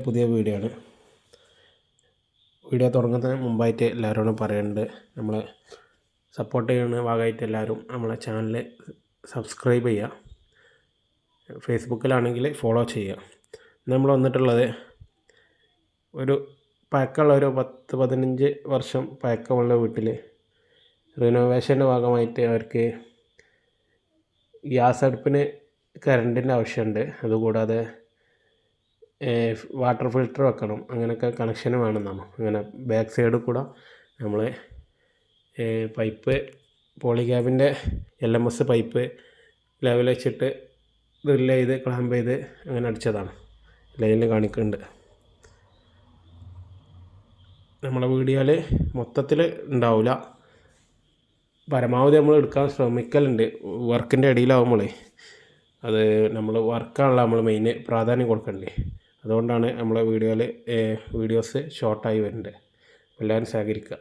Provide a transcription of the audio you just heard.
പുതിയ വീഡിയോ ആണ്. വീഡിയോ തുടങ്ങുന്നതിന് മുമ്പായിട്ട് എല്ലാവരോടും പറയുന്നുണ്ട്, നമ്മളെ സപ്പോർട്ട് ചെയ്യുന്ന ഭാഗമായിട്ട് എല്ലാവരും നമ്മളെ ചാനൽ സബ്സ്ക്രൈബ് ചെയ്യുക. ഫേസ്ബുക്കിലാണെങ്കിൽ ഫോളോ ചെയ്യുക. നമ്മൾ വന്നിട്ടുള്ളത് ഒരു പഴക്കമുള്ള ഒരു 10-15 വർഷം പഴക്കമുള്ള വീട്ടിൽ റിനോവേഷൻ്റെ ഭാഗമായിട്ട് അവർക്ക് ഗ്യാസ് അടുപ്പിന് കറണ്ടിൻ്റെ ആവശ്യമുണ്ട്. അതുകൂടാതെ വാട്ടർ ഫിൽറ്റർ വെക്കണം. അങ്ങനെയൊക്കെ കണക്ഷൻ വേണമെന്നാണ്. അങ്ങനെ ബാക്ക് സൈഡിൽ കൂടെ നമ്മൾ പൈപ്പ് പോളിക്യാബിൻ്റെ LMS പൈപ്പ് ലെവൽ വെച്ചിട്ട് ഡ്രില്ല് ചെയ്ത് ക്ലാമ്പ് ചെയ്ത് അങ്ങനെ അടിച്ചതാണ്. ലൈനിൽ കാണിക്കുന്നുണ്ട്. നമ്മളെ വീഡിയോയിൽ മൊത്തത്തിൽ ഉണ്ടാവില്ല, പരമാവധി നമ്മൾ എടുക്കാൻ ശ്രമിക്കലുണ്ട്. വർക്കിൻ്റെ ഇടയിലാവുമ്പോഴേ അത് നമ്മൾ വർക്കാണല്ലോ നമ്മൾ മെയിൻ പ്രാധാന്യം കൊടുക്കണ്ടേ. അതുകൊണ്ടാണ് നമ്മളെ വീഡിയോസ് ഷോർട്ടായി വരുന്നത്. എല്ലാവരും സഹകരിക്കുക.